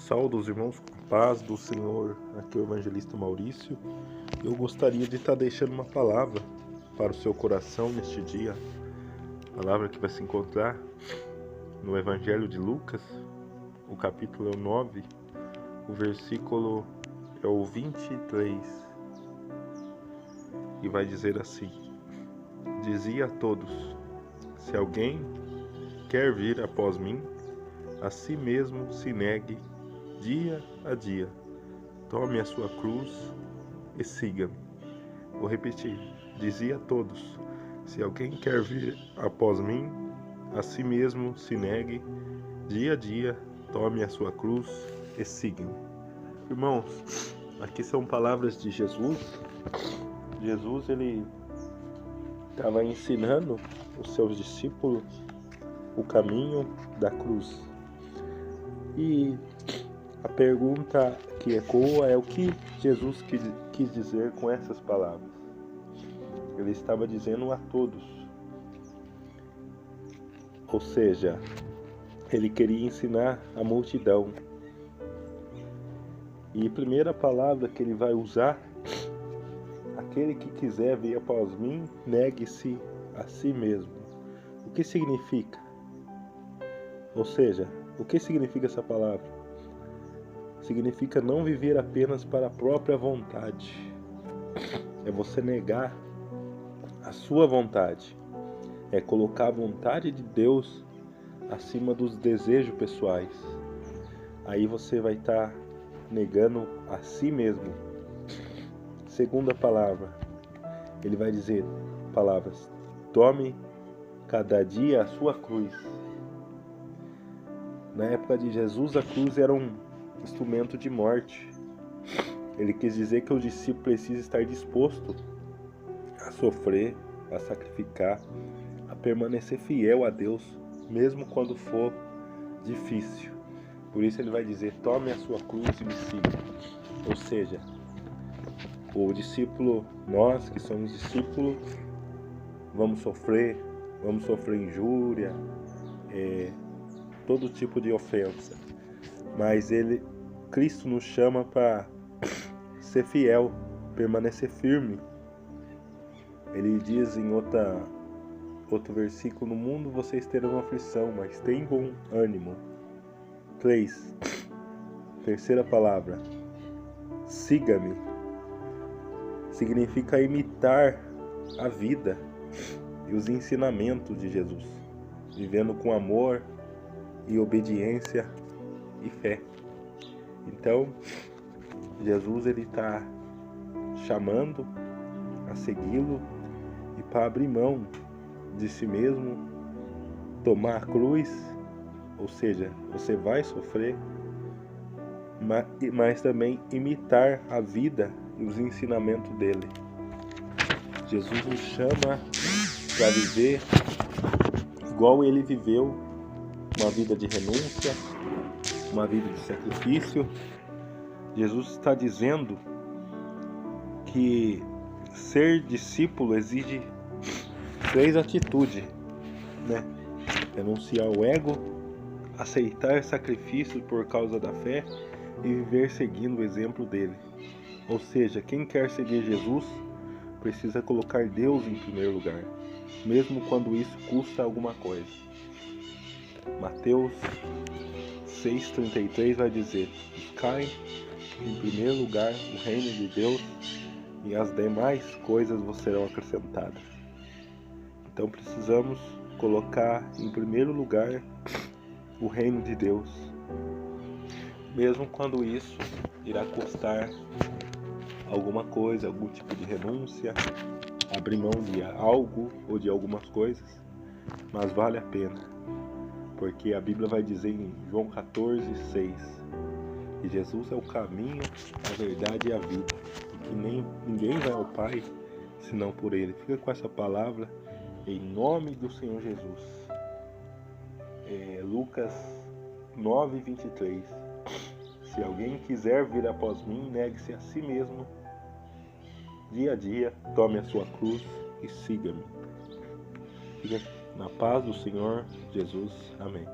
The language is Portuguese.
Saudo os irmãos com a paz do Senhor. Aqui é o evangelista Maurício. Eu gostaria de estar deixando uma palavra para o seu coração neste dia. Palavra que vai se encontrar no Evangelho de Lucas, o capítulo 9, o versículo é o 23. E vai dizer assim: dizia a todos: se alguém quer vir após mim, a si mesmo se negue dia a dia, tome a sua cruz e siga-me. Vou repetir: dizia a todos: se alguém quer vir após mim, a si mesmo se negue dia a dia, tome a sua cruz e siga-me. Irmãos, aqui são palavras de Jesus. Jesus, ele estava ensinando os seus discípulos o caminho da cruz. E a pergunta que ecoa é: o que Jesus quis dizer com essas palavras? Ele estava dizendo a todos. Ou seja, ele queria ensinar a multidão. E a primeira palavra que ele vai usar: aquele que quiser vir após mim, negue-se a si mesmo. O que significa? Ou seja, o que significa essa palavra? Significa não viver apenas para a própria vontade. É você negar a sua vontade. É colocar a vontade de Deus acima dos desejos pessoais. Aí você vai estar negando a si mesmo. Segunda palavra, ele vai dizer palavras: tome cada dia a sua cruz. Na época de Jesus, a cruz era um instrumento de morte. Ele quis dizer que o discípulo precisa estar disposto a sofrer, a sacrificar, a permanecer fiel a Deus, mesmo quando for difícil. Por isso ele vai dizer: tome a sua cruz e me siga. Ou seja, o discípulo, nós que somos discípulos, vamos sofrer injúria, todo tipo de ofensa. Mas Cristo nos chama para ser fiel, permanecer firme. Ele diz em outro versículo: no mundo vocês terão aflição, mas tem bom ânimo. 3. Terceira palavra: siga-me. Significa imitar a vida e os ensinamentos de Jesus, vivendo com amor e obediência e fé. Então, Jesus, ele está chamando a segui-lo e para abrir mão de si mesmo, tomar a cruz. Ou seja, você vai sofrer, mas também imitar a vida e os ensinamentos dele. Jesus nos chama para viver igual ele viveu, uma vida de renúncia, uma vida de sacrifício. Jesus está dizendo que ser discípulo exige 3 atitudes, né? Renunciar ao ego, aceitar sacrifício por causa da fé e viver seguindo o exemplo dele. Ou seja, quem quer seguir Jesus precisa colocar Deus em primeiro lugar, mesmo quando isso custa alguma coisa. Mateus 6,33 vai dizer: buscai em primeiro lugar o reino de Deus e as demais coisas vos serão acrescentadas. Então precisamos colocar em primeiro lugar o reino de Deus, mesmo quando isso irá custar alguma coisa, algum tipo de renúncia, abrir mão de algo ou de algumas coisas, mas vale a pena, porque a Bíblia vai dizer em João 14,6 que Jesus é o caminho, a verdade e a vida, e que ninguém vai ao Pai senão por Ele. Fica com essa palavra em nome do Senhor Jesus. Lucas 9,23. Se alguém quiser vir após mim, negue-se a si mesmo dia a dia, tome a sua cruz e siga-me. Fica na paz do Senhor Jesus. Amém.